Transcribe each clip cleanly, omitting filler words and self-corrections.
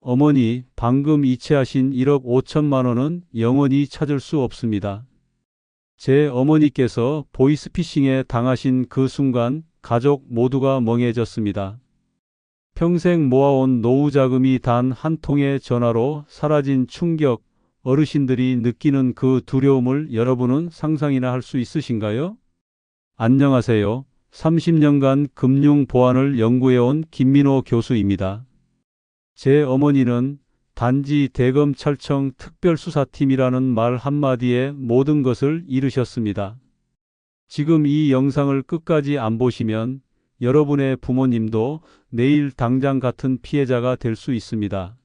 어머니, 방금 이체하신 1억 5천만 원은 영원히 찾을 수 없습니다. 제 어머니께서 보이스피싱에 당하신 그 순간 가족 모두가 멍해졌습니다. 평생 모아온 노후 자금이 단 한 통의 전화로 사라진 충격, 어르신들이 느끼는 그 두려움을 여러분은 상상이나 할 수 있으신가요? 안녕하세요. 30년간 금융 보안을 연구해온 김민호 교수입니다. 제 어머니는 단지 대검찰청 특별수사팀이라는 말 한마디에 모든 것을 잃으셨습니다. 지금 이 영상을 끝까지 안 보시면 여러분의 부모님도 내일 당장 같은 피해자가 될 수 있습니다.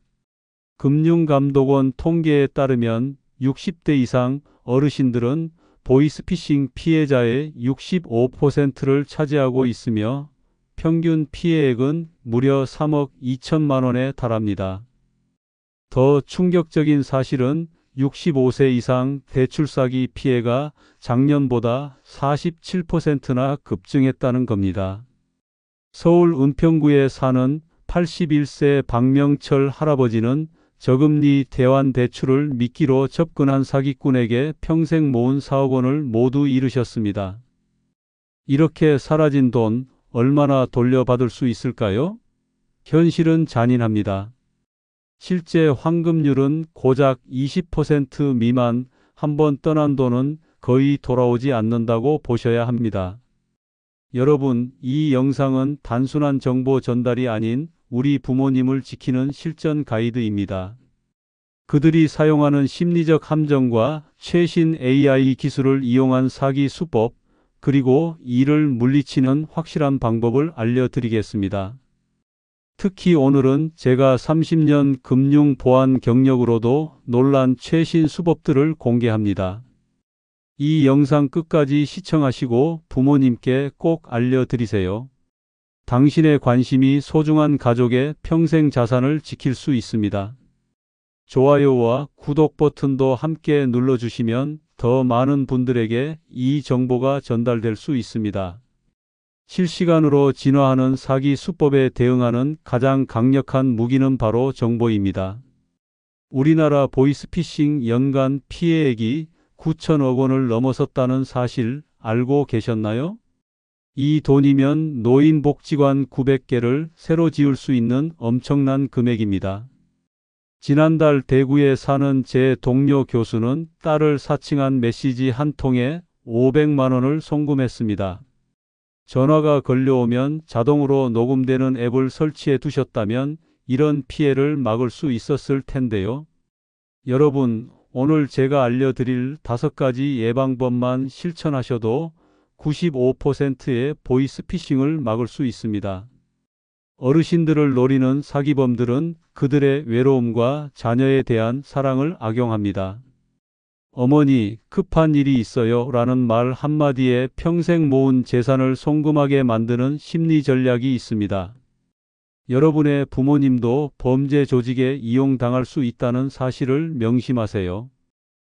금융감독원 통계에 따르면 60대 이상 어르신들은 보이스피싱 피해자의 65%를 차지하고 있으며 평균 피해액은 무려 3억 2천만 원에 달합니다. 더 충격적인 사실은 65세 이상 대출 사기 피해가 작년보다 47%나 급증했다는 겁니다. 서울 은평구에 사는 81세 박명철 할아버지는 저금리 대환 대출을 미끼로 접근한 사기꾼에게 평생 모은 4억 원을 모두 잃으셨습니다. 이렇게 사라진 돈 얼마나 돌려받을 수 있을까요? 현실은 잔인합니다. 실제 환급률은 고작 20% 미만, 한번 떠난 돈은 거의 돌아오지 않는다고 보셔야 합니다. 여러분, 이 영상은 단순한 정보 전달이 아닌 우리 부모님을 지키는 실전 가이드입니다. 그들이 사용하는 심리적 함정과 최신 AI 기술을 이용한 사기 수법, 그리고 이를 물리치는 확실한 방법을 알려드리겠습니다. 특히 오늘은 제가 30년 금융 보안 경력으로도 놀란 최신 수법들을 공개합니다. 이 영상 끝까지 시청하시고 부모님께 꼭 알려드리세요. 당신의 관심이 소중한 가족의 평생 자산을 지킬 수 있습니다. 좋아요와 구독 버튼도 함께 눌러주시면 더 많은 분들에게 이 정보가 전달될 수 있습니다. 실시간으로 진화하는 사기 수법에 대응하는 가장 강력한 무기는 바로 정보입니다. 우리나라 보이스피싱 연간 피해액이 9천억 원을 넘어섰다는 사실 알고 계셨나요? 이 돈이면 노인복지관 900개를 새로 지을 수 있는 엄청난 금액입니다. 지난달 대구에 사는 제 동료 교수는 딸을 사칭한 메시지 한 통에 500만 원을 송금했습니다. 전화가 걸려오면 자동으로 녹음되는 앱을 설치해 두셨다면 이런 피해를 막을 수 있었을 텐데요. 여러분, 오늘 제가 알려드릴 5가지 예방법만 실천하셔도 95%의 보이스피싱을 막을 수 있습니다. 어르신들을 노리는 사기범들은 그들의 외로움과 자녀에 대한 사랑을 악용합니다. 어머니, 급한 일이 있어요 라는 말 한마디에 평생 모은 재산을 송금하게 만드는 심리 전략이 있습니다. 여러분의 부모님도 범죄 조직에 이용당할 수 있다는 사실을 명심하세요.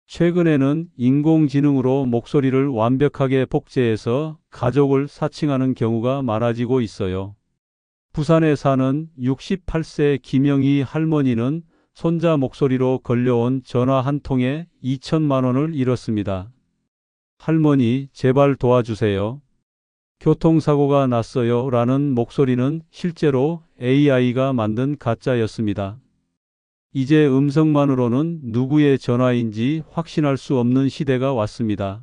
최근에는 인공지능으로 목소리를 완벽하게 복제해서 가족을 사칭하는 경우가 많아지고 있어요. 부산에 사는 68세 김영희 할머니는 손자 목소리로 걸려온 전화 한 통에 2천만 원을 잃었습니다. 할머니, 제발 도와주세요. 교통사고가 났어요 라는 목소리는 실제로 AI가 만든 가짜였습니다. 이제 음성만으로는 누구의 전화인지 확신할 수 없는 시대가 왔습니다.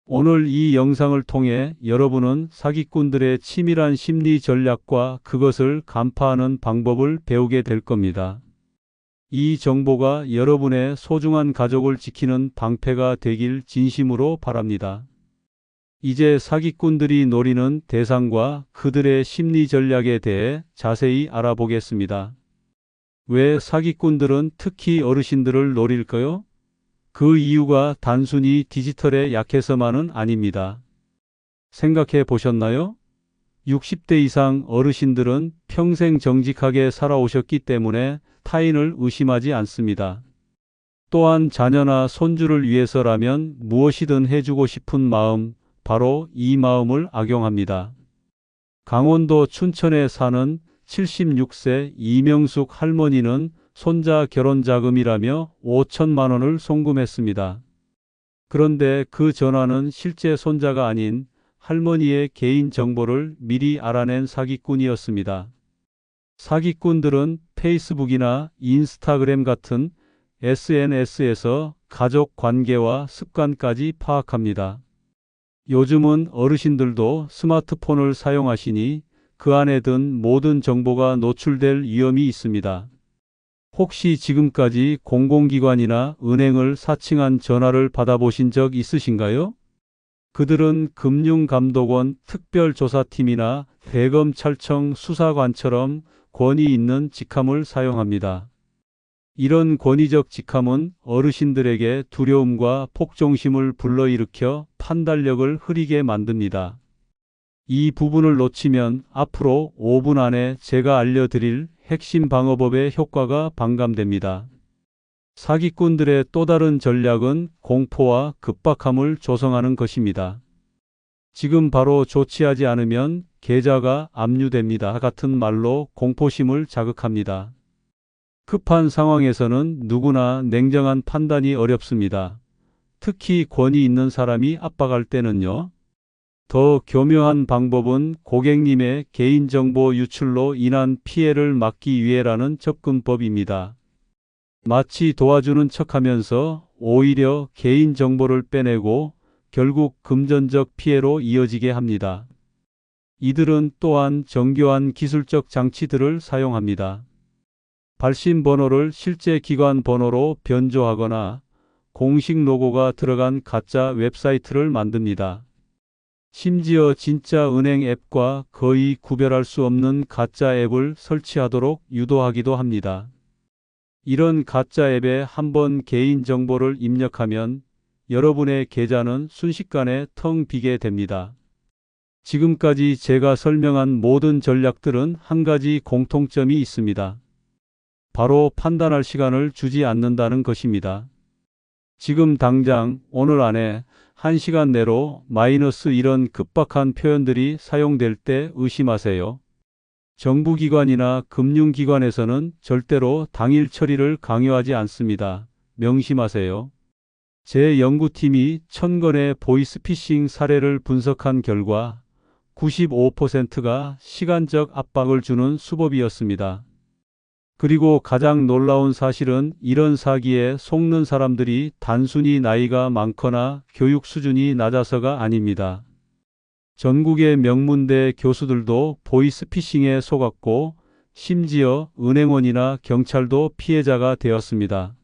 오늘 이 영상을 통해 여러분은 사기꾼들의 치밀한 심리 전략과 그것을 간파하는 방법을 배우게 될 겁니다. 이 정보가 여러분의 소중한 가족을 지키는 방패가 되길 진심으로 바랍니다. 이제 사기꾼들이 노리는 대상과 그들의 심리 전략에 대해 자세히 알아보겠습니다. 왜 사기꾼들은 특히 어르신들을 노릴까요? 그 이유가 단순히 디지털에 약해서만은 아닙니다. 생각해 보셨나요? 60대 이상 어르신들은 평생 정직하게 살아오셨기 때문에 타인을 의심하지 않습니다. 또한 자녀나 손주를 위해서라면 무엇이든 해주고 싶은 마음, 바로 이 마음을 악용합니다. 강원도 춘천에 사는 76세 이명숙 할머니는 손자 결혼 자금이라며 5천만 원을 송금했습니다. 그런데 그 전화는 실제 손자가 아닌 할머니의 개인 정보를 미리 알아낸 사기꾼이었습니다. 사기꾼들은 페이스북이나 인스타그램 같은 SNS에서 가족 관계와 습관까지 파악합니다. 요즘은 어르신들도 스마트폰을 사용하시니 그 안에 든 모든 정보가 노출될 위험이 있습니다. 혹시 지금까지 공공기관이나 은행을 사칭한 전화를 받아보신 적 있으신가요? 그들은 금융감독원 특별조사팀이나 대검찰청 수사관처럼 권위 있는 직함을 사용합니다. 이런 권위적 직함은 어르신들에게 두려움과 폭정심을 불러일으켜 판단력을 흐리게 만듭니다. 이 부분을 놓치면 앞으로 5분 안에 제가 알려드릴 핵심 방어법의 효과가 반감됩니다. 사기꾼들의 또 다른 전략은 공포와 급박함을 조성하는 것입니다. 지금 바로 조치하지 않으면 계좌가 압류됩니다 같은 말로 공포심을 자극합니다. 급한 상황에서는 누구나 냉정한 판단이 어렵습니다. 특히 권위 있는 사람이 압박할 때는요. 더 교묘한 방법은 고객님의 개인정보 유출로 인한 피해를 막기 위해라는 접근법입니다. 마치 도와주는 척하면서 오히려 개인정보를 빼내고 결국 금전적 피해로 이어지게 합니다. 이들은 또한 정교한 기술적 장치들을 사용합니다. 발신 번호를 실제 기관 번호로 변조하거나 공식 로고가 들어간 가짜 웹사이트를 만듭니다. 심지어 진짜 은행 앱과 거의 구별할 수 없는 가짜 앱을 설치하도록 유도하기도 합니다. 이런 가짜 앱에 한번 개인 정보를 입력하면 여러분의 계좌는 순식간에 텅 비게 됩니다. 지금까지 제가 설명한 모든 전략들은 한 가지 공통점이 있습니다. 바로 판단할 시간을 주지 않는다는 것입니다. 지금 당장 오늘 안에 1시간 내로 이런 급박한 표현들이 사용될 때 의심하세요. 정부기관이나 금융기관에서는 절대로 당일 처리를 강요하지 않습니다. 명심하세요. 제 연구팀이 1000건의 보이스피싱 사례를 분석한 결과 95%가 시간적 압박을 주는 수법이었습니다. 그리고 가장 놀라운 사실은 이런 사기에 속는 사람들이 단순히 나이가 많거나 교육 수준이 낮아서가 아닙니다. 전국의 명문대 교수들도 보이스피싱에 속았고 심지어 은행원이나 경찰도 피해자가 되었습니다.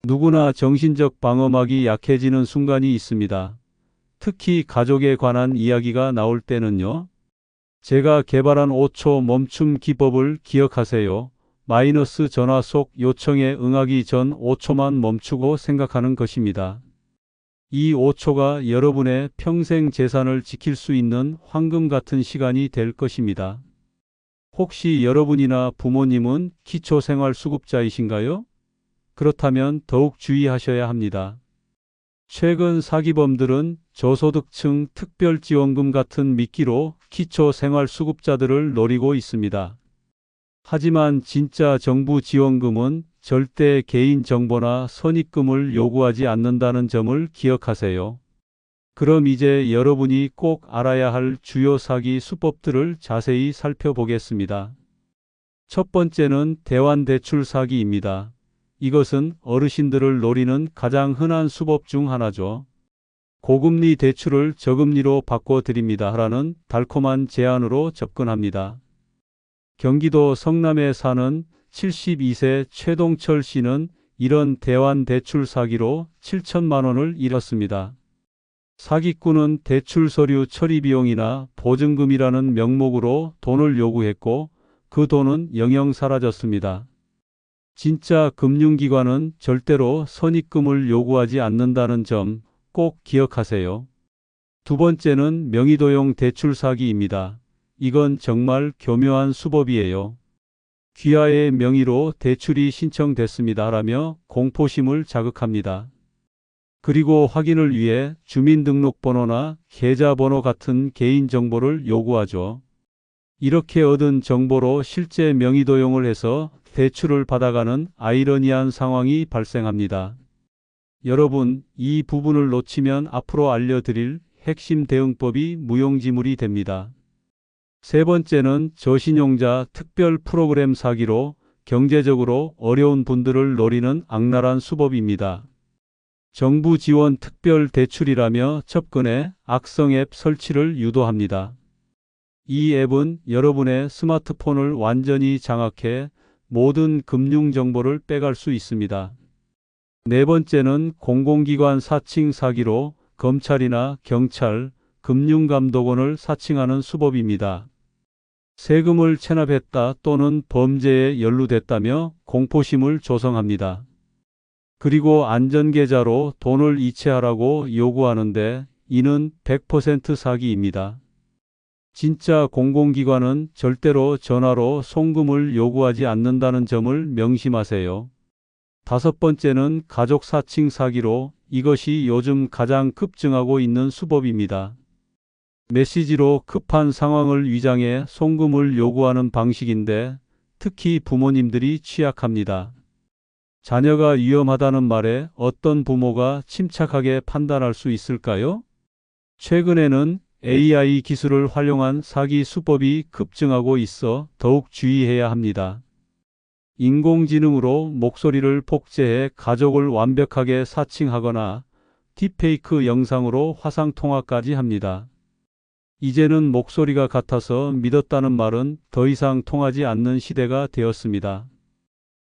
누구나 정신적 방어막이 약해지는 순간이 있습니다. 특히 가족에 관한 이야기가 나올 때는요. 제가 개발한 5초 멈춤 기법을 기억하세요. 전화 속 요청에 응하기 전 5초만 멈추고 생각하는 것입니다. 이 5초가 여러분의 평생 재산을 지킬 수 있는 황금 같은 시간이 될 것입니다. 혹시 여러분이나 부모님은 기초생활수급자이신가요? 그렇다면 더욱 주의하셔야 합니다. 최근 사기범들은 저소득층 특별지원금 같은 미끼로 기초생활수급자들을 노리고 있습니다. 하지만 진짜 정부 지원금은 절대 개인정보나 선입금을 요구하지 않는다는 점을 기억하세요. 그럼 이제 여러분이 꼭 알아야 할 주요 사기 수법들을 자세히 살펴보겠습니다. 첫 번째는 대환대출 사기입니다. 이것은 어르신들을 노리는 가장 흔한 수법 중 하나죠. 고금리 대출을 저금리로 바꿔드립니다 라는 달콤한 제안으로 접근합니다. 경기도 성남에 사는 72세 최동철 씨는 이런 대환대출 사기로 7천만 원을 잃었습니다. 사기꾼은 대출 서류 처리 비용이나 보증금이라는 명목으로 돈을 요구했고 그 돈은 영영 사라졌습니다. 진짜 금융기관은 절대로 선입금을 요구하지 않는다는 점 꼭 기억하세요. 두 번째는 명의도용 대출 사기입니다. 이건 정말 교묘한 수법이에요. 귀하의 명의로 대출이 신청됐습니다 라며 공포심을 자극합니다. 그리고 확인을 위해 주민등록번호나 계좌번호 같은 개인정보를 요구하죠. 이렇게 얻은 정보로 실제 명의 도용을 해서 대출을 받아가는 아이러니한 상황이 발생합니다. 여러분, 이 부분을 놓치면 앞으로 알려드릴 핵심 대응법이 무용지물이 됩니다. 세 번째는 저신용자 특별 프로그램 사기로 경제적으로 어려운 분들을 노리는 악랄한 수법입니다. 정부 지원 특별 대출이라며 접근해 악성 앱 설치를 유도합니다. 이 앱은 여러분의 스마트폰을 완전히 장악해 모든 금융 정보를 빼갈 수 있습니다. 네 번째는 공공기관 사칭 사기로 검찰이나 경찰, 금융감독원을 사칭하는 수법입니다. 세금을 체납했다 또는 범죄에 연루됐다며 공포심을 조성합니다. 그리고 안전계좌로 돈을 이체하라고 요구하는데 이는 100% 사기입니다. 진짜 공공기관은 절대로 전화로 송금을 요구하지 않는다는 점을 명심하세요. 다섯 번째는 가족 사칭 사기로 이것이 요즘 가장 급증하고 있는 수법입니다. 메시지로 급한 상황을 위장해 송금을 요구하는 방식인데 특히 부모님들이 취약합니다. 자녀가 위험하다는 말에 어떤 부모가 침착하게 판단할 수 있을까요? 최근에는 AI 기술을 활용한 사기 수법이 급증하고 있어 더욱 주의해야 합니다. 인공지능으로 목소리를 복제해 가족을 완벽하게 사칭하거나 딥페이크 영상으로 화상통화까지 합니다. 이제는 목소리가 같아서 믿었다는 말은 더 이상 통하지 않는 시대가 되었습니다.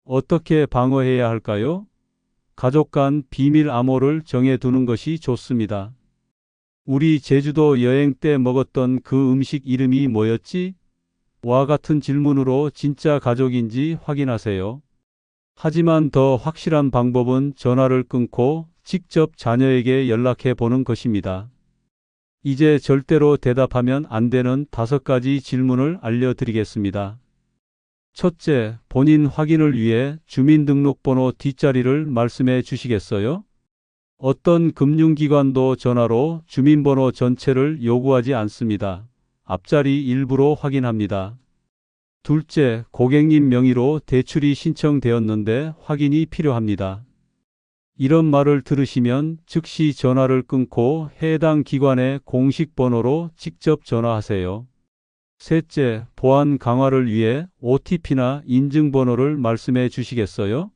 어떻게 방어해야 할까요? 가족 간 비밀 암호를 정해두는 것이 좋습니다. 우리 제주도 여행 때 먹었던 그 음식 이름이 뭐였지? 와 같은 질문으로 진짜 가족인지 확인하세요. 하지만 더 확실한 방법은 전화를 끊고 직접 자녀에게 연락해 보는 것입니다. 이제 절대로 대답하면 안 되는 5가지 질문을 알려드리겠습니다. 첫째, 본인 확인을 위해 주민등록번호 뒷자리를 말씀해 주시겠어요? 어떤 금융기관도 전화로 주민번호 전체를 요구하지 않습니다. 앞자리 일부로 확인합니다. 둘째, 고객님 명의로 대출이 신청되었는데 확인이 필요합니다. 이런 말을 들으시면 즉시 전화를 끊고 해당 기관의 공식 번호로 직접 전화하세요. 셋째, 보안 강화를 위해 OTP나 인증번호를 말씀해 주시겠어요?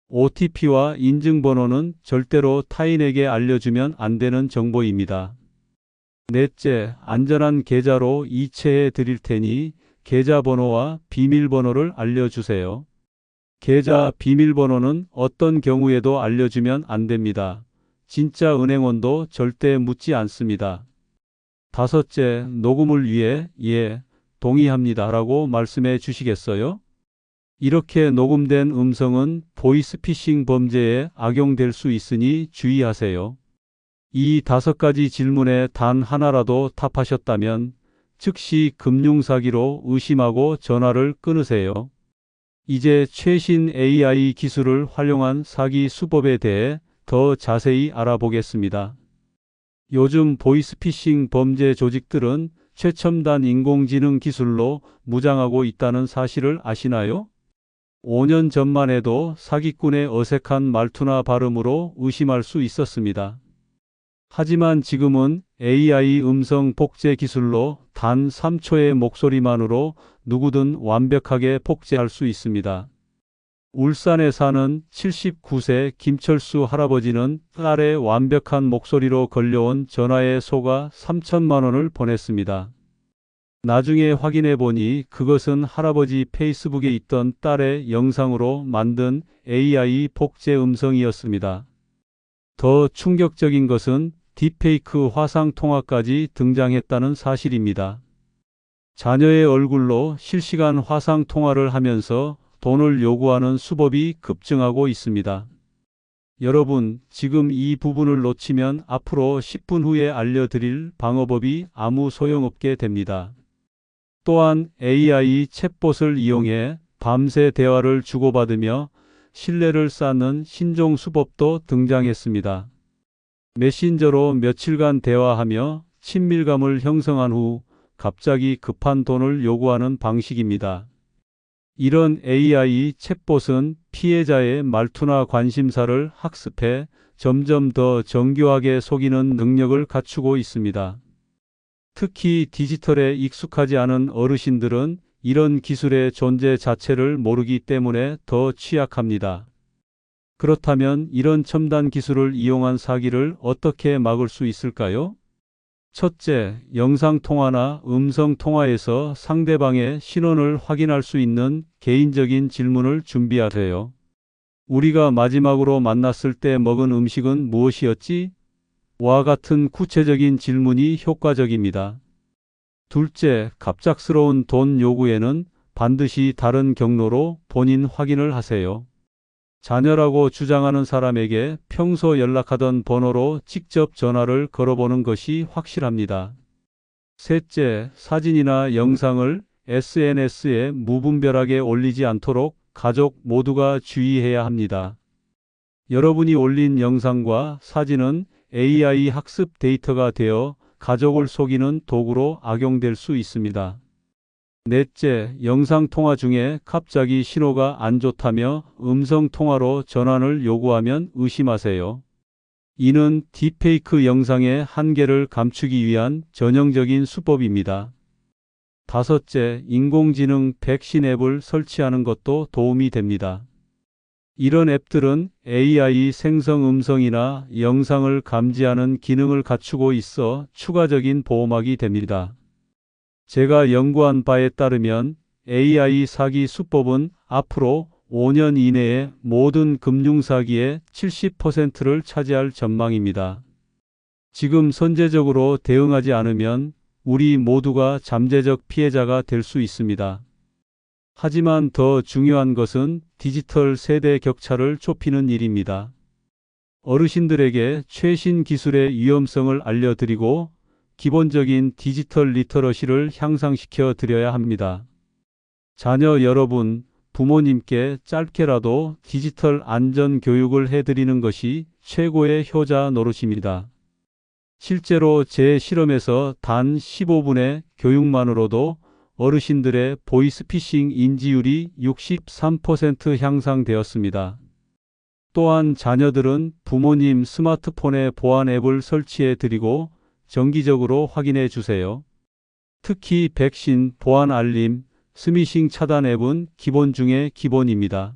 OTP와 인증번호는 절대로 타인에게 알려주면 안 되는 정보입니다. 넷째, 안전한 계좌로 이체해 드릴 테니 계좌번호와 비밀번호를 알려주세요. 계좌 비밀번호는 어떤 경우에도 알려주면 안 됩니다. 진짜 은행원도 절대 묻지 않습니다. 다섯째, 녹음을 위해 예, 동의합니다 라고 말씀해 주시겠어요? 이렇게 녹음된 음성은 보이스피싱 범죄에 악용될 수 있으니 주의하세요. 이 5가지 질문에 단 하나라도 답하셨다면 즉시 금융사기로 의심하고 전화를 끊으세요. 이제 최신 AI 기술을 활용한 사기 수법에 대해 더 자세히 알아보겠습니다. 요즘 보이스피싱 범죄 조직들은 최첨단 인공지능 기술로 무장하고 있다는 사실을 아시나요? 5년 전만 해도 사기꾼의 어색한 말투나 발음으로 의심할 수 있었습니다. 하지만 지금은 AI 음성 복제 기술로 단 3초의 목소리만으로 누구든 완벽하게 복제할 수 있습니다. 울산에 사는 79세 김철수 할아버지는 딸의 완벽한 목소리로 걸려온 전화에 속아 3천만 원을 보냈습니다. 나중에 확인해 보니 그것은 할아버지 페이스북에 있던 딸의 영상으로 만든 AI 복제 음성이었습니다. 더 충격적인 것은 딥페이크 화상통화까지 등장했다는 사실입니다. 자녀의 얼굴로 실시간 화상통화를 하면서 돈을 요구하는 수법이 급증하고 있습니다. 여러분, 지금 이 부분을 놓치면 앞으로 10분 후에 알려드릴 방어법이 아무 소용없게 됩니다. 또한 AI 챗봇을 이용해 밤새 대화를 주고받으며 신뢰를 쌓는 신종 수법도 등장했습니다. 메신저로 며칠간 대화하며 친밀감을 형성한 후 갑자기 급한 돈을 요구하는 방식입니다. 이런 AI 챗봇은 피해자의 말투나 관심사를 학습해 점점 더 정교하게 속이는 능력을 갖추고 있습니다. 특히 디지털에 익숙하지 않은 어르신들은 이런 기술의 존재 자체를 모르기 때문에 더 취약합니다. 그렇다면 이런 첨단 기술을 이용한 사기를 어떻게 막을 수 있을까요? 첫째, 영상통화나 음성통화에서 상대방의 신원을 확인할 수 있는 개인적인 질문을 준비하세요. 우리가 마지막으로 만났을 때 먹은 음식은 무엇이었지? 와 같은 구체적인 질문이 효과적입니다. 둘째, 갑작스러운 돈 요구에는 반드시 다른 경로로 본인 확인을 하세요. 자녀라고 주장하는 사람에게 평소 연락하던 번호로 직접 전화를 걸어보는 것이 확실합니다. 셋째, 사진이나 영상을 SNS에 무분별하게 올리지 않도록 가족 모두가 주의해야 합니다. 여러분이 올린 영상과 사진은 AI 학습 데이터가 되어 가족을 속이는 도구로 악용될 수 있습니다. 넷째, 영상통화 중에 갑자기 신호가 안 좋다며 음성통화로 전환을 요구하면 의심하세요. 이는 딥페이크 영상의 한계를 감추기 위한 전형적인 수법입니다. 다섯째, 인공지능 백신 앱을 설치하는 것도 도움이 됩니다. 이런 앱들은 AI 생성 음성이나 영상을 감지하는 기능을 갖추고 있어 추가적인 보호막이 됩니다. 제가 연구한 바에 따르면 AI 사기 수법은 앞으로 5년 이내에 모든 금융사기의 70%를 차지할 전망입니다. 지금 선제적으로 대응하지 않으면 우리 모두가 잠재적 피해자가 될 수 있습니다. 하지만 더 중요한 것은 디지털 세대 격차를 좁히는 일입니다. 어르신들에게 최신 기술의 위험성을 알려드리고 기본적인 디지털 리터러시를 향상시켜 드려야 합니다. 자녀 여러분, 부모님께 짧게라도 디지털 안전 교육을 해드리는 것이 최고의 효자 노릇입니다. 실제로 제 실험에서 단 15분의 교육만으로도 어르신들의 보이스피싱 인지율이 63% 향상되었습니다. 또한 자녀들은 부모님 스마트폰에 보안 앱을 설치해 드리고 정기적으로 확인해 주세요. 특히 백신, 보안 알림, 스미싱 차단 앱은 기본 중에 기본입니다.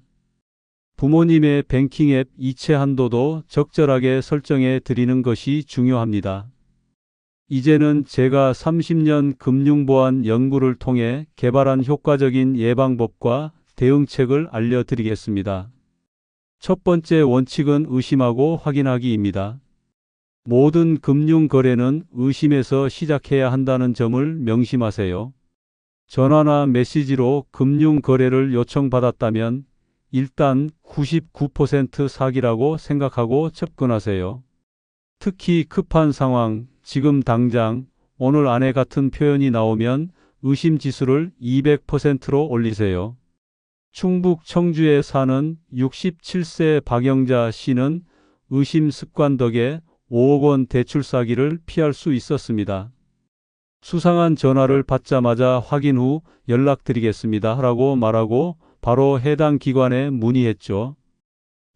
부모님의 뱅킹 앱 이체 한도도 적절하게 설정해 드리는 것이 중요합니다. 이제는 제가 30년 금융보안 연구를 통해 개발한 효과적인 예방법과 대응책을 알려드리겠습니다. 첫 번째 원칙은 의심하고 확인하기입니다. 모든 금융 거래는 의심에서 시작해야 한다는 점을 명심하세요. 전화나 메시지로 금융 거래를 요청받았다면 일단 99% 사기라고 생각하고 접근하세요. 특히 급한 상황, 지금 당장, 오늘 안에 같은 표현이 나오면 의심 지수를 200%로 올리세요. 충북 청주에 사는 67세 박영자 씨는 의심 습관 덕에 5억 원 대출 사기를 피할 수 있었습니다. 수상한 전화를 받자마자 확인 후 연락드리겠습니다 라고 말하고 바로 해당 기관에 문의했죠.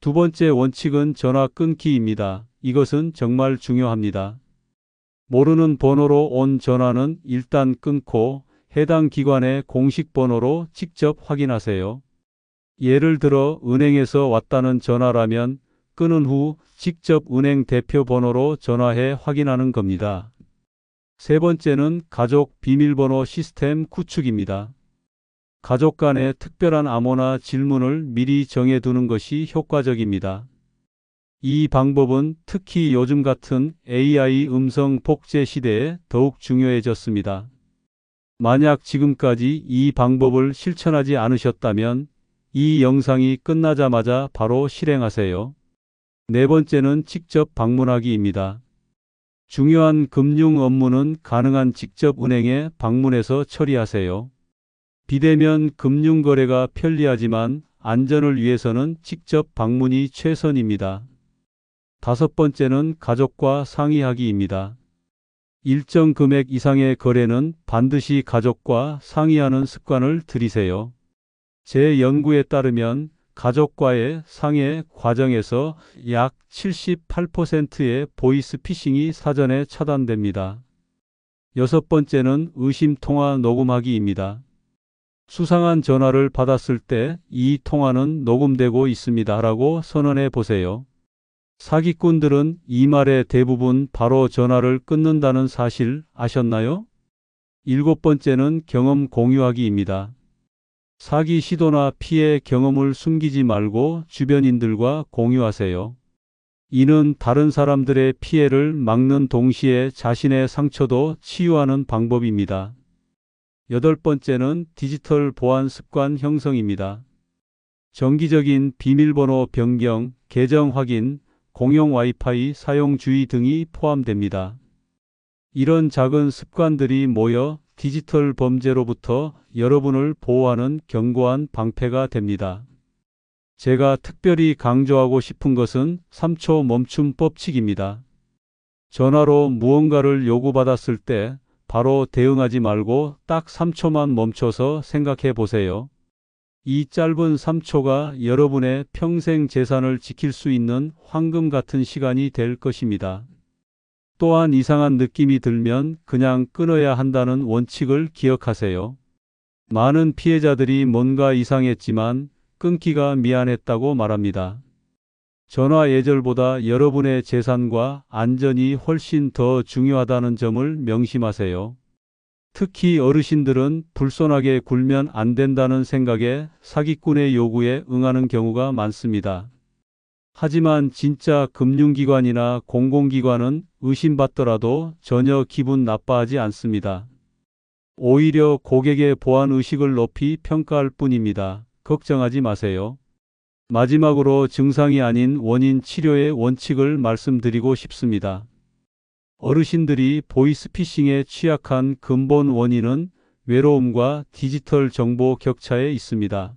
두 번째 원칙은 전화 끊기입니다. 이것은 정말 중요합니다. 모르는 번호로 온 전화는 일단 끊고 해당 기관의 공식 번호로 직접 확인하세요. 예를 들어 은행에서 왔다는 전화라면 끊은 후 직접 은행 대표 번호로 전화해 확인하는 겁니다. 세 번째는 가족 비밀번호 시스템 구축입니다. 가족 간의 특별한 암호나 질문을 미리 정해두는 것이 효과적입니다. 이 방법은 특히 요즘 같은 AI 음성 복제 시대에 더욱 중요해졌습니다. 만약 지금까지 이 방법을 실천하지 않으셨다면 이 영상이 끝나자마자 바로 실행하세요. 네 번째는 직접 방문하기입니다. 중요한 금융 업무는 가능한 직접 은행에 방문해서 처리하세요. 비대면 금융거래가 편리하지만 안전을 위해서는 직접 방문이 최선입니다. 다섯 번째는 가족과 상의하기입니다. 일정 금액 이상의 거래는 반드시 가족과 상의하는 습관을 들이세요. 제 연구에 따르면 가족과의 상의 과정에서 약 78%의 보이스피싱이 사전에 차단됩니다. 여섯 번째는 의심통화 녹음하기입니다. 수상한 전화를 받았을 때 이 통화는 녹음되고 있습니다 라고 선언해 보세요. 사기꾼들은 이 말의 대부분 바로 전화를 끊는다는 사실 아셨나요? 일곱 번째는 경험 공유하기입니다. 사기 시도나 피해 경험을 숨기지 말고 주변인들과 공유하세요. 이는 다른 사람들의 피해를 막는 동시에 자신의 상처도 치유하는 방법입니다. 여덟 번째는 디지털 보안 습관 형성입니다. 정기적인 비밀번호 변경, 계정 확인, 공용 와이파이 사용 주의 등이 포함됩니다. 이런 작은 습관들이 모여 디지털 범죄로부터 여러분을 보호하는 견고한 방패가 됩니다. 제가 특별히 강조하고 싶은 것은 3초 멈춤 법칙입니다. 전화로 무언가를 요구받았을 때 바로 대응하지 말고 딱 3초만 멈춰서 생각해 보세요. 이 짧은 3초가 여러분의 평생 재산을 지킬 수 있는 황금 같은 시간이 될 것입니다. 또한 이상한 느낌이 들면 그냥 끊어야 한다는 원칙을 기억하세요. 많은 피해자들이 뭔가 이상했지만 끊기가 미안했다고 말합니다. 전화 예절보다 여러분의 재산과 안전이 훨씬 더 중요하다는 점을 명심하세요. 특히 어르신들은 불손하게 굴면 안 된다는 생각에 사기꾼의 요구에 응하는 경우가 많습니다. 하지만 진짜 금융기관이나 공공기관은 의심받더라도 전혀 기분 나빠하지 않습니다. 오히려 고객의 보안의식을 높이 평가할 뿐입니다. 걱정하지 마세요. 마지막으로 증상이 아닌 원인 치료의 원칙을 말씀드리고 싶습니다. 어르신들이 보이스피싱에 취약한 근본 원인은 외로움과 디지털 정보 격차에 있습니다.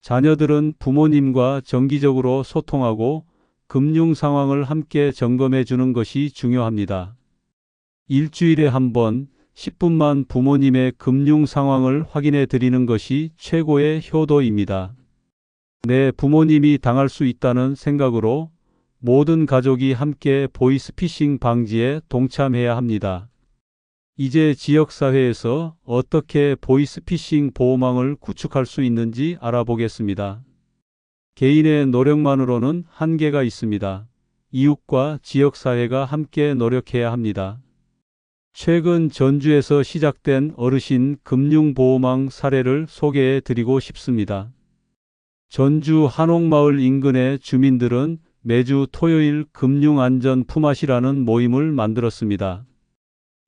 자녀들은 부모님과 정기적으로 소통하고 금융 상황을 함께 점검해 주는 것이 중요합니다. 일주일에 한 번, 10분만 부모님의 금융 상황을 확인해 드리는 것이 최고의 효도입니다. 내 부모님이 당할 수 있다는 생각으로 모든 가족이 함께 보이스피싱 방지에 동참해야 합니다. 이제 지역사회에서 어떻게 보이스피싱 보호망을 구축할 수 있는지 알아보겠습니다. 개인의 노력만으로는 한계가 있습니다. 이웃과 지역사회가 함께 노력해야 합니다. 최근 전주에서 시작된 어르신 금융보호망 사례를 소개해 드리고 싶습니다. 전주 한옥마을 인근의 주민들은 매주 토요일 금융안전 품앗이라는 모임을 만들었습니다.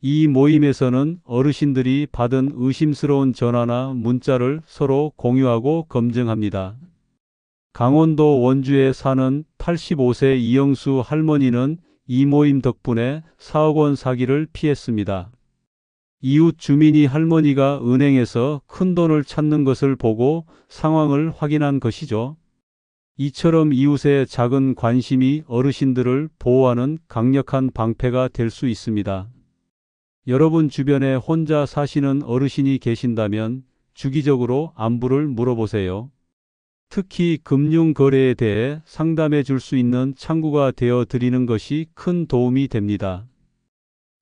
이 모임에서는 어르신들이 받은 의심스러운 전화나 문자를 서로 공유하고 검증합니다. 강원도 원주에 사는 85세 이영수 할머니는 이 모임 덕분에 4억 원 사기를 피했습니다. 이웃 주민이 할머니가 은행에서 큰 돈을 찾는 것을 보고 상황을 확인한 것이죠. 이처럼 이웃의 작은 관심이 어르신들을 보호하는 강력한 방패가 될 수 있습니다. 여러분 주변에 혼자 사시는 어르신이 계신다면 주기적으로 안부를 물어보세요. 특히 금융거래에 대해 상담해 줄 수 있는 창구가 되어 드리는 것이 큰 도움이 됩니다.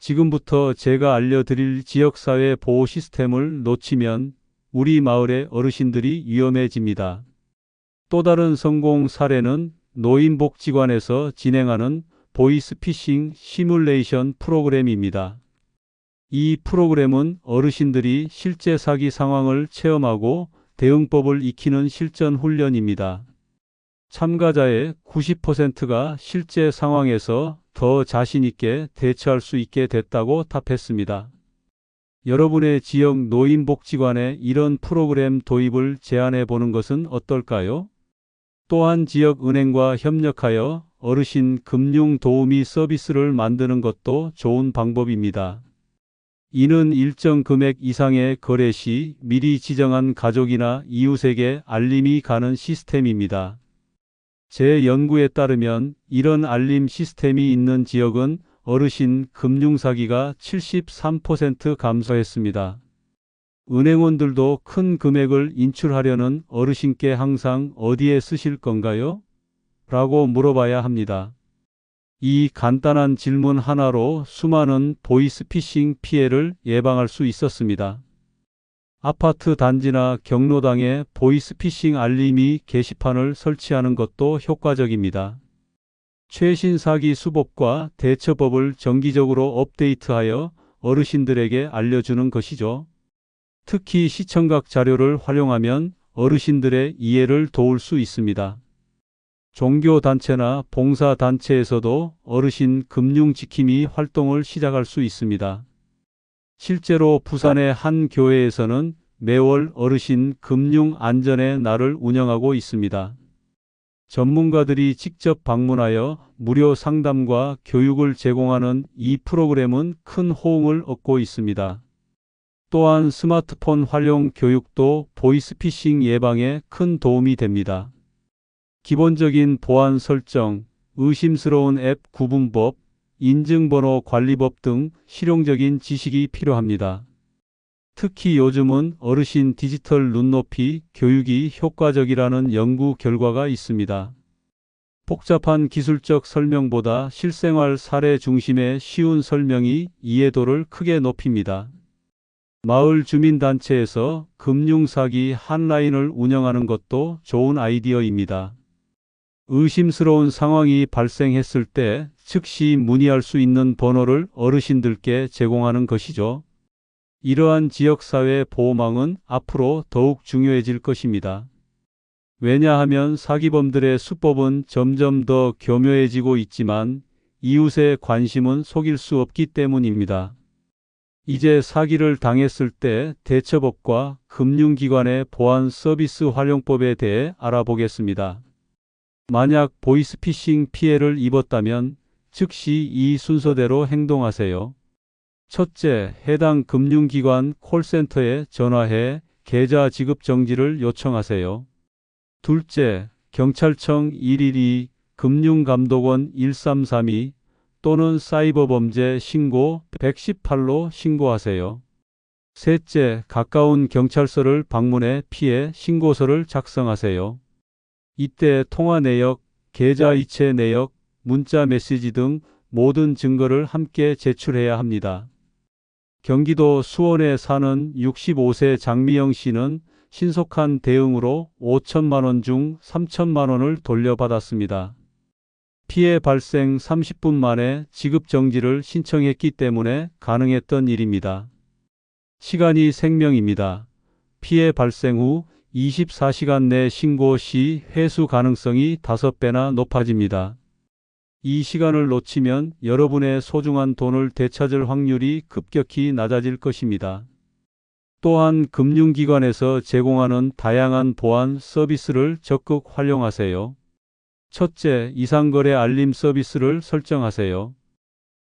지금부터 제가 알려드릴 지역사회 보호 시스템을 놓치면 우리 마을의 어르신들이 위험해집니다. 또 다른 성공 사례는 노인복지관에서 진행하는 보이스피싱 시뮬레이션 프로그램입니다. 이 프로그램은 어르신들이 실제 사기 상황을 체험하고 대응법을 익히는 실전 훈련입니다. 참가자의 90%가 실제 상황에서 더 자신 있게 대처할 수 있게 됐다고 답했습니다. 여러분의 지역 노인복지관에 이런 프로그램 도입을 제안해 보는 것은 어떨까요? 또한 지역은행과 협력하여 어르신 금융 도우미 서비스를 만드는 것도 좋은 방법입니다. 이는 일정 금액 이상의 거래 시 미리 지정한 가족이나 이웃에게 알림이 가는 시스템입니다. 제 연구에 따르면 이런 알림 시스템이 있는 지역은 어르신 금융사기가 73% 감소했습니다. 은행원들도 큰 금액을 인출하려는 어르신께 항상 어디에 쓰실 건가요? 라고 물어봐야 합니다. 이 간단한 질문 하나로 수많은 보이스피싱 피해를 예방할 수 있었습니다. 아파트 단지나 경로당에 보이스피싱 알림이 게시판을 설치하는 것도 효과적입니다. 최신 사기 수법과 대처법을 정기적으로 업데이트하여 어르신들에게 알려주는 것이죠. 특히 시청각 자료를 활용하면 어르신들의 이해를 도울 수 있습니다. 종교단체나 봉사단체에서도 어르신 금융지킴이 활동을 시작할 수 있습니다. 실제로 부산의 한 교회에서는 매월 어르신 금융안전의 날을 운영하고 있습니다. 전문가들이 직접 방문하여 무료 상담과 교육을 제공하는 이 프로그램은 큰 호응을 얻고 있습니다. 또한 스마트폰 활용 교육도 보이스피싱 예방에 큰 도움이 됩니다. 기본적인 보안 설정, 의심스러운 앱 구분법, 인증번호 관리법 등 실용적인 지식이 필요합니다. 특히 요즘은 어르신 디지털 눈높이 교육이 효과적이라는 연구 결과가 있습니다. 복잡한 기술적 설명보다 실생활 사례 중심의 쉬운 설명이 이해도를 크게 높입니다. 마을 주민단체에서 금융사기 핫라인을 운영하는 것도 좋은 아이디어입니다. 의심스러운 상황이 발생했을 때 즉시 문의할 수 있는 번호를 어르신들께 제공하는 것이죠. 이러한 지역사회 보호망은 앞으로 더욱 중요해질 것입니다. 왜냐하면 사기범들의 수법은 점점 더 교묘해지고 있지만 이웃의 관심은 속일 수 없기 때문입니다. 이제 사기를 당했을 때 대처법과 금융기관의 보안 서비스 활용법에 대해 알아보겠습니다. 만약 보이스피싱 피해를 입었다면 즉시 이 순서대로 행동하세요. 첫째, 해당 금융기관 콜센터에 전화해 계좌 지급 정지를 요청하세요. 둘째, 경찰청 112, 금융감독원 1332 또는 사이버범죄 신고 118로 신고하세요. 셋째, 가까운 경찰서를 방문해 피해 신고서를 작성하세요. 이때 통화 내역, 계좌 이체 내역, 문자 메시지 등 모든 증거를 함께 제출해야 합니다. 경기도 수원에 사는 65세 장미영 씨는 신속한 대응으로 5천만 원 중 3천만 원을 돌려받았습니다. 피해 발생 30분 만에 지급 정지를 신청했기 때문에 가능했던 일입니다. 시간이 생명입니다. 피해 발생 후 24시간 내 신고 시 회수 가능성이 5배나 높아집니다. 이 시간을 놓치면 여러분의 소중한 돈을 되찾을 확률이 급격히 낮아질 것입니다. 또한 금융기관에서 제공하는 다양한 보안 서비스를 적극 활용하세요. 첫째, 이상거래 알림 서비스를 설정하세요.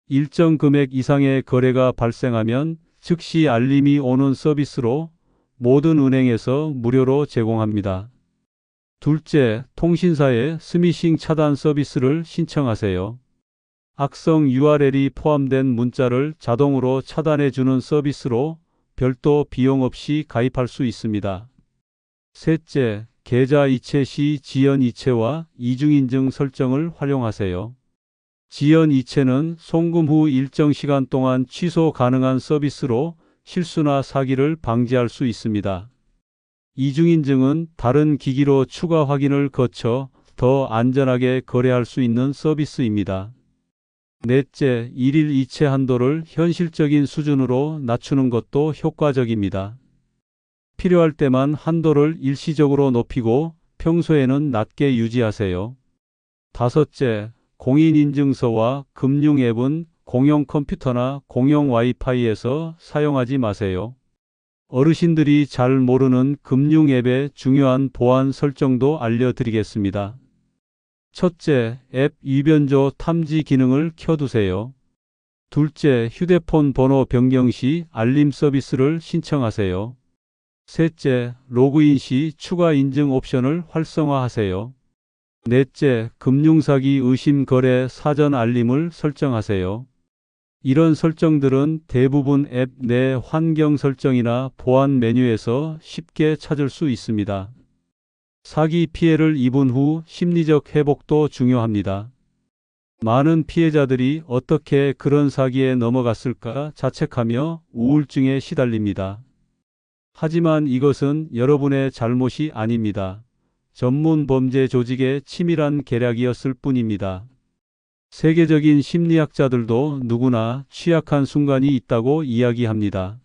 일정 금액 이상의 거래가 발생하면 즉시 알림이 오는 서비스로 모든 은행에서 무료로 제공합니다. 둘째, 통신사의 스미싱 차단 서비스를 신청하세요. 악성 URL이 포함된 문자를 자동으로 차단해주는 서비스로 별도 비용 없이 가입할 수 있습니다. 셋째, 계좌 이체 시 지연 이체와 이중인증 설정을 활용하세요. 지연 이체는 송금 후 일정 시간 동안 취소 가능한 서비스로 실수나 사기를 방지할 수 있습니다. 이중인증은 다른 기기로 추가 확인을 거쳐 더 안전하게 거래할 수 있는 서비스입니다. 넷째, 일일 이체 한도를 현실적인 수준으로 낮추는 것도 효과적입니다. 필요할 때만 한도를 일시적으로 높이고 평소에는 낮게 유지하세요. 다섯째, 공인인증서와 금융앱은 공용 컴퓨터나 공용 와이파이에서 사용하지 마세요. 어르신들이 잘 모르는 금융앱의 중요한 보안 설정도 알려드리겠습니다. 첫째, 앱 위변조 탐지 기능을 켜두세요. 둘째, 휴대폰 번호 변경 시 알림 서비스를 신청하세요. 셋째, 로그인 시 추가 인증 옵션을 활성화하세요. 넷째, 금융사기 의심 거래 사전 알림을 설정하세요. 이런 설정들은 대부분 앱 내 환경 설정이나 보안 메뉴에서 쉽게 찾을 수 있습니다. 사기 피해를 입은 후 심리적 회복도 중요합니다. 많은 피해자들이 어떻게 그런 사기에 넘어갔을까 자책하며 우울증에 시달립니다. 하지만 이것은 여러분의 잘못이 아닙니다. 전문 범죄 조직의 치밀한 계략이었을 뿐입니다. 세계적인 심리학자들도 누구나 취약한 순간이 있다고 이야기합니다.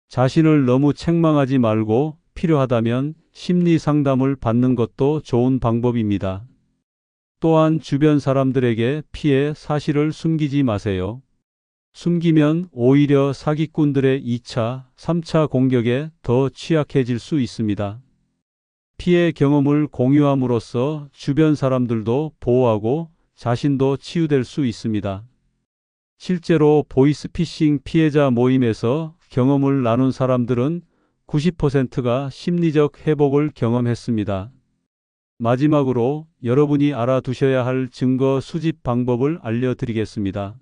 자신을 너무 책망하지 말고 필요하다면 심리 상담을 받는 것도 좋은 방법입니다. 또한 주변 사람들에게 피해 사실을 숨기지 마세요. 숨기면 오히려 사기꾼들의 2차, 3차 공격에 더 취약해질 수 있습니다. 피해 경험을 공유함으로써 주변 사람들도 보호하고 자신도 치유될 수 있습니다. 실제로 보이스피싱 피해자 모임에서 경험을 나눈 사람들은 90%가 심리적 회복을 경험했습니다. 마지막으로 여러분이 알아두셔야 할 증거 수집 방법을 알려드리겠습니다.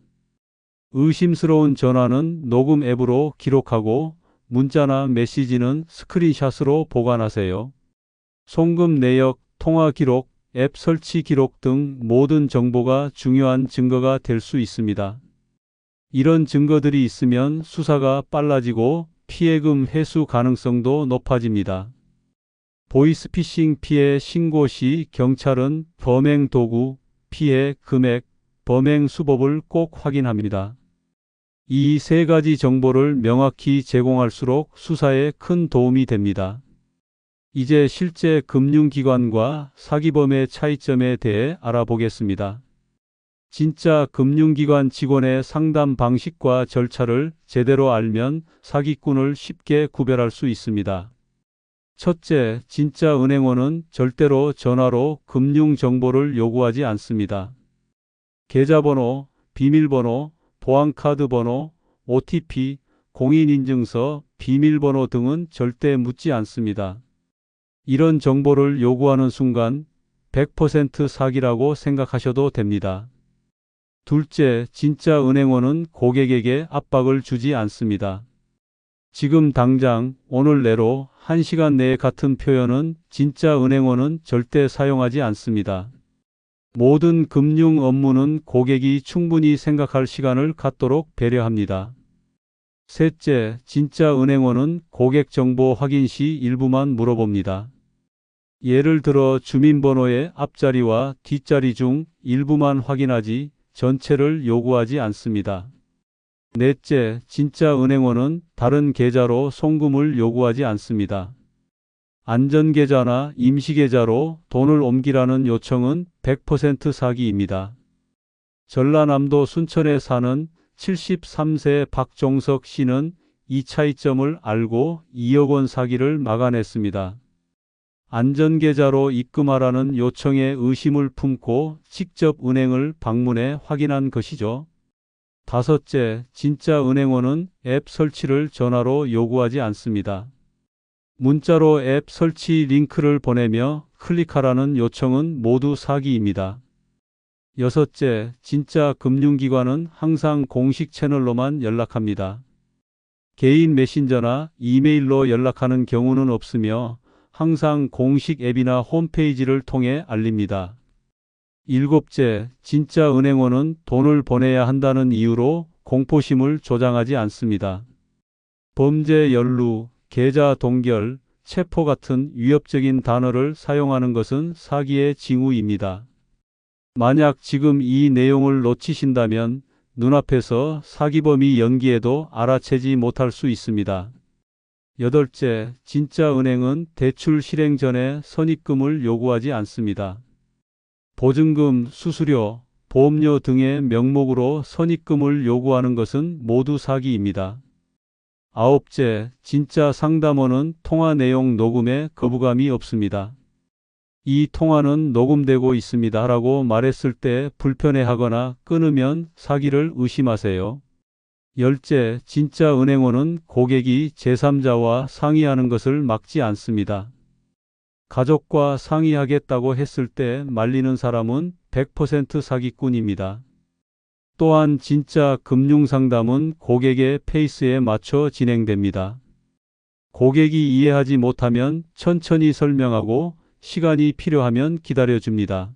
의심스러운 전화는 녹음 앱으로 기록하고 문자나 메시지는 스크린샷으로 보관하세요. 송금 내역, 통화 기록, 앱 설치 기록 등 모든 정보가 중요한 증거가 될 수 있습니다. 이런 증거들이 있으면 수사가 빨라지고 피해금 회수 가능성도 높아집니다. 보이스피싱 피해 신고 시 경찰은 범행 도구, 피해 금액, 범행 수법을 꼭 확인합니다. 이 세 가지 정보를 명확히 제공할수록 수사에 큰 도움이 됩니다. 이제 실제 금융기관과 사기범의 차이점에 대해 알아보겠습니다. 진짜 금융기관 직원의 상담 방식과 절차를 제대로 알면 사기꾼을 쉽게 구별할 수 있습니다. 첫째, 진짜 은행원은 절대로 전화로 금융 정보를 요구하지 않습니다. 계좌번호, 비밀번호, 보안카드 번호, OTP, 공인인증서, 비밀번호 등은 절대 묻지 않습니다. 이런 정보를 요구하는 순간 100% 사기라고 생각하셔도 됩니다. 둘째, 진짜 은행원은 고객에게 압박을 주지 않습니다. 지금 당장, 오늘 내로, 1시간 내에 같은 표현은 진짜 은행원은 절대 사용하지 않습니다. 모든 금융 업무는 고객이 충분히 생각할 시간을 갖도록 배려합니다. 셋째, 진짜 은행원은 고객 정보 확인 시 일부만 물어봅니다. 예를 들어 주민번호의 앞자리와 뒷자리 중 일부만 확인하지 전체를 요구하지 않습니다. 넷째, 진짜 은행원은 다른 계좌로 송금을 요구하지 않습니다. 안전계좌나 임시계좌로 돈을 옮기라는 요청은 100% 사기입니다. 전라남도 순천에 사는 73세 박종석 씨는 이 차이점을 알고 2억 원 사기를 막아냈습니다. 안전계좌로 입금하라는 요청에 의심을 품고 직접 은행을 방문해 확인한 것이죠. 다섯째, 진짜 은행원은 앱 설치를 전화로 요구하지 않습니다. 문자로 앱 설치 링크를 보내며 클릭하라는 요청은 모두 사기입니다. 여섯째, 진짜 금융기관은 항상 공식 채널로만 연락합니다. 개인 메신저나 이메일로 연락하는 경우는 없으며 항상 공식 앱이나 홈페이지를 통해 알립니다. 일곱째, 진짜 은행원은 돈을 보내야 한다는 이유로 공포심을 조장하지 않습니다. 범죄 연루, 계좌 동결, 체포 같은 위협적인 단어를 사용하는 것은 사기의 징후입니다. 만약 지금 이 내용을 놓치신다면 눈앞에서 사기범이 연기해도 알아채지 못할 수 있습니다. 여덟째, 진짜 은행은 대출 실행 전에 선입금을 요구하지 않습니다. 보증금, 수수료, 보험료 등의 명목으로 선입금을 요구하는 것은 모두 사기입니다. 아홉째, 진짜 상담원은 통화 내용 녹음에 거부감이 없습니다. 이 통화는 녹음되고 있습니다 라고 말했을 때 불편해하거나 끊으면 사기를 의심하세요. 열째, 진짜 은행원은 고객이 제3자와 상의하는 것을 막지 않습니다. 가족과 상의하겠다고 했을 때 말리는 사람은 100% 사기꾼입니다. 또한 진짜 금융상담은 고객의 페이스에 맞춰 진행됩니다. 고객이 이해하지 못하면 천천히 설명하고 시간이 필요하면 기다려줍니다.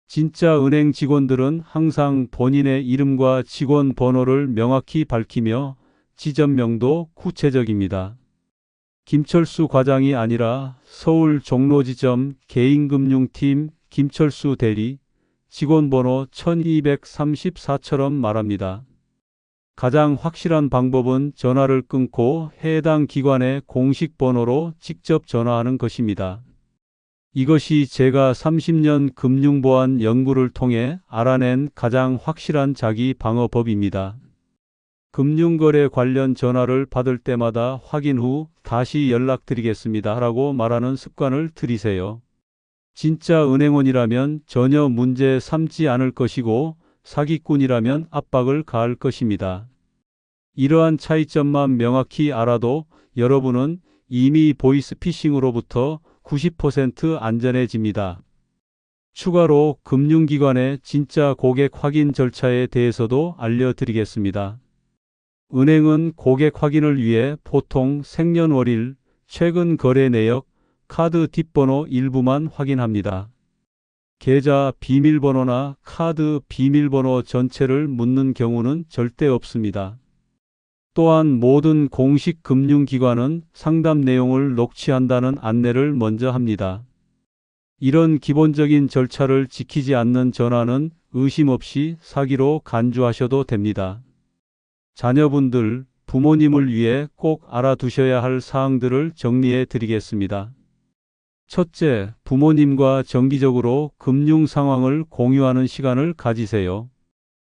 진짜 은행 직원들은 항상 본인의 이름과 직원 번호를 명확히 밝히며 지점명도 구체적입니다. 김철수 과장이 아니라 서울 종로지점 개인금융팀 김철수 대리, 직원번호 1234처럼 말합니다. 가장 확실한 방법은 전화를 끊고 해당 기관의 공식 번호로 직접 전화하는 것입니다. 이것이 제가 30년 금융보안 연구를 통해 알아낸 가장 확실한 자기 방어법입니다. 금융거래 관련 전화를 받을 때마다 확인 후 다시 연락드리겠습니다 라고 말하는 습관을 들이세요. 진짜 은행원이라면 전혀 문제 삼지 않을 것이고 사기꾼이라면 압박을 가할 것입니다. 이러한 차이점만 명확히 알아도 여러분은 이미 보이스피싱으로부터 90% 안전해집니다. 추가로 금융기관의 진짜 고객 확인 절차에 대해서도 알려드리겠습니다. 은행은 고객 확인을 위해 보통 생년월일, 최근 거래 내역, 카드 뒷번호 일부만 확인합니다. 계좌 비밀번호나 카드 비밀번호 전체를 묻는 경우는 절대 없습니다. 또한 모든 공식 금융기관은 상담 내용을 녹취한다는 안내를 먼저 합니다. 이런 기본적인 절차를 지키지 않는 전화는 의심 없이 사기로 간주하셔도 됩니다. 자녀분들, 부모님을 위해 꼭 알아두셔야 할 사항들을 정리해 드리겠습니다. 첫째, 부모님과 정기적으로 금융 상황을 공유하는 시간을 가지세요.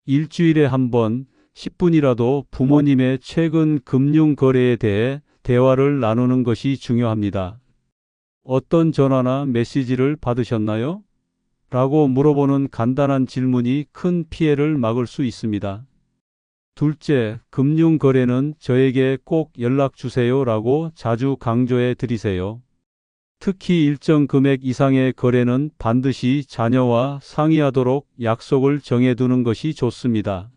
일주일에 한 번, 10분이라도 부모님의 최근 금융 거래에 대해 대화를 나누는 것이 중요합니다. 어떤 전화나 메시지를 받으셨나요? 라고 물어보는 간단한 질문이 큰 피해를 막을 수 있습니다. 둘째, 금융 거래는 저에게 꼭 연락 주세요 라고 자주 강조해 드리세요. 특히 일정 금액 이상의 거래는 반드시 자녀와 상의하도록 약속을 정해두는 것이 좋습니다.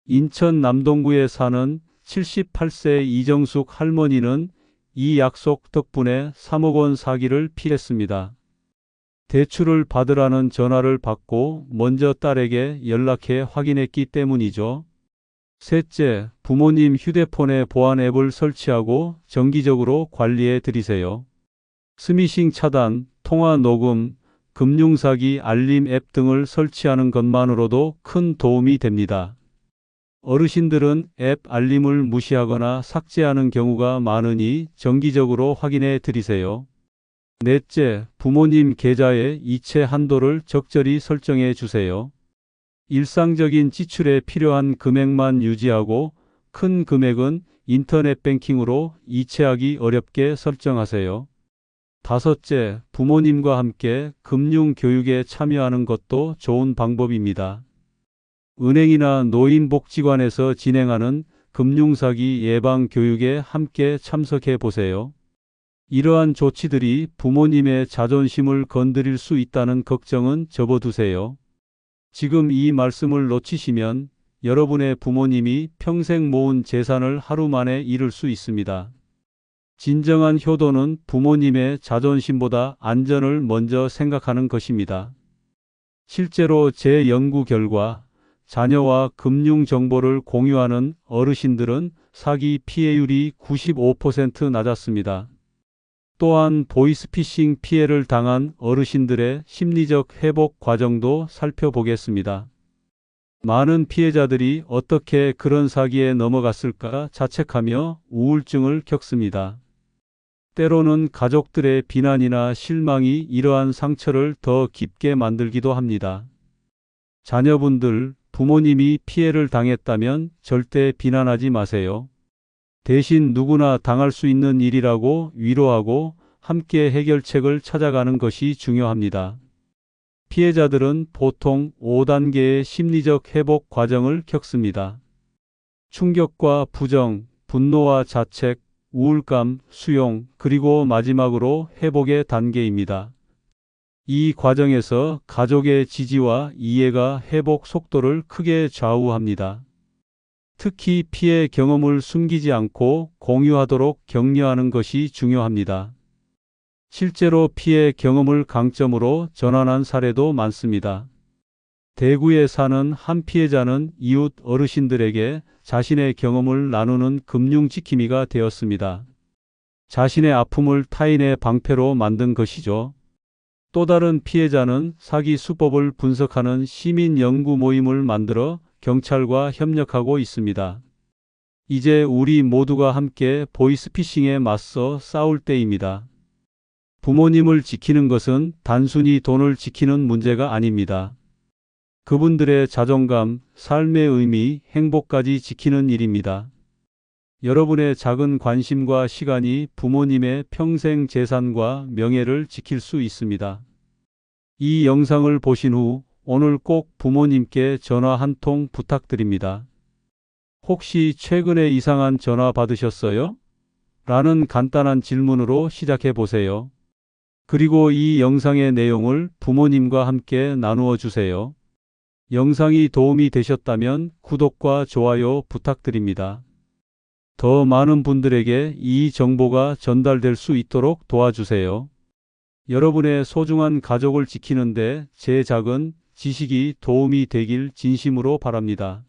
인천 남동구에 사는 78세 이정숙 할머니는 이 약속 덕분에 3억 원 사기를 피했습니다. 대출을 받으라는 전화를 받고 먼저 딸에게 연락해 확인했기 때문이죠. 셋째, 부모님 휴대폰에 보안 앱을 설치하고 정기적으로 관리해 드리세요. 스미싱 차단, 통화 녹음, 금융사기 알림 앱 등을 설치하는 것만으로도 큰 도움이 됩니다. 어르신들은 앱 알림을 무시하거나 삭제하는 경우가 많으니 정기적으로 확인해 드리세요. 넷째, 부모님 계좌의 이체 한도를 적절히 설정해 주세요. 일상적인 지출에 필요한 금액만 유지하고 큰 금액은 인터넷 뱅킹으로 이체하기 어렵게 설정하세요. 다섯째, 부모님과 함께 금융 교육에 참여하는 것도 좋은 방법입니다. 은행이나 노인복지관에서 진행하는 금융사기 예방 교육에 함께 참석해 보세요. 이러한 조치들이 부모님의 자존심을 건드릴 수 있다는 걱정은 접어두세요. 지금 이 말씀을 놓치시면 여러분의 부모님이 평생 모은 재산을 하루 만에 잃을 수 있습니다. 진정한 효도는 부모님의 자존심보다 안전을 먼저 생각하는 것입니다. 실제로 제 연구 결과 자녀와 금융 정보를 공유하는 어르신들은 사기 피해율이 95% 낮았습니다. 또한 보이스피싱 피해를 당한 어르신들의 심리적 회복 과정도 살펴보겠습니다. 많은 피해자들이 어떻게 그런 사기에 넘어갔을까 자책하며 우울증을 겪습니다. 때로는 가족들의 비난이나 실망이 이러한 상처를 더 깊게 만들기도 합니다. 자녀분들, 부모님이 피해를 당했다면 절대 비난하지 마세요. 대신 누구나 당할 수 있는 일이라고 위로하고 함께 해결책을 찾아가는 것이 중요합니다. 피해자들은 보통 5단계의 심리적 회복 과정을 겪습니다. 충격과 부정, 분노와 자책, 우울감, 수용, 그리고 마지막으로 회복의 단계입니다. 이 과정에서 가족의 지지와 이해가 회복 속도를 크게 좌우합니다. 특히 피해 경험을 숨기지 않고 공유하도록 격려하는 것이 중요합니다. 실제로 피해 경험을 강점으로 전환한 사례도 많습니다. 대구에 사는 한 피해자는 이웃 어르신들에게 자신의 경험을 나누는 금융지킴이가 되었습니다. 자신의 아픔을 타인의 방패로 만든 것이죠. 또 다른 피해자는 사기 수법을 분석하는 시민 연구 모임을 만들어 경찰과 협력하고 있습니다. 이제 우리 모두가 함께 보이스피싱에 맞서 싸울 때입니다. 부모님을 지키는 것은 단순히 돈을 지키는 문제가 아닙니다. 그분들의 자존감, 삶의 의미, 행복까지 지키는 일입니다. 여러분의 작은 관심과 시간이 부모님의 평생 재산과 명예를 지킬 수 있습니다. 이 영상을 보신 후 오늘 꼭 부모님께 전화 한 통 부탁드립니다. 혹시 최근에 이상한 전화 받으셨어요? 라는 간단한 질문으로 시작해 보세요. 그리고 이 영상의 내용을 부모님과 함께 나누어 주세요. 영상이 도움이 되셨다면 구독과 좋아요 부탁드립니다. 더 많은 분들에게 이 정보가 전달될 수 있도록 도와주세요. 여러분의 소중한 가족을 지키는데 제 작은 지식이 도움이 되길 진심으로 바랍니다.